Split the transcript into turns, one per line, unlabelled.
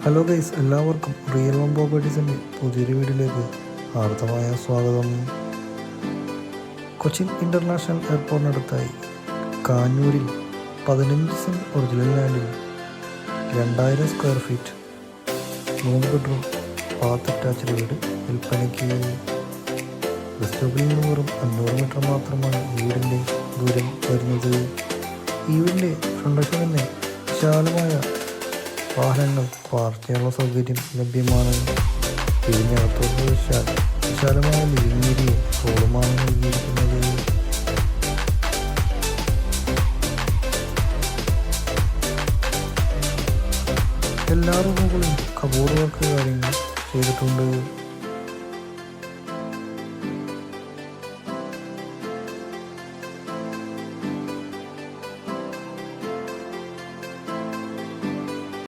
Hello guys, എല്ലാവർക്കും real one പ്രോപ്പർട്ടീസിൻ്റെ പുതിയൊരു വീഡിയോയിലേക്ക് ഹാർദമായ സ്വാഗതം. കൊച്ചിൻ ഇൻ്റർനാഷണൽ എയർപോർട്ടിനടുത്തായി കാഞ്ഞൂരിൽ 15 സെൻറ്റ് ഒറിജിനൽ ലാൻഡിൽ 2000 square feet 3 bedroom bath attached വീട് വിൽപ്പനയ്ക്ക്. ബസ് സ്റ്റോപ്പിൽ നിന്ന് വെറും 500 മീറ്റർ മാത്രമാണ് ഈ വീടിൻ്റെ ദൂരം വരുന്നത്. ഈ വീടിൻ്റെ ഫ്രണ്ട് വശം തന്നെ വിശാലമായ വാഹനങ്ങൾ പാർക്ക് ചെയ്യാനുള്ള സൗകര്യം ലഭ്യമാണ്. ഇതിനകത്തോട്ട് വിശാലമായ ലിവിംഗ് ഏരിയയും ഹോളുമാണ് നൽകിയിരിക്കുന്നത്. എല്ലാ റൂമുകളും കബോർഡ് വർക്ക് കാര്യങ്ങൾ ചെയ്തിട്ടുണ്ട്.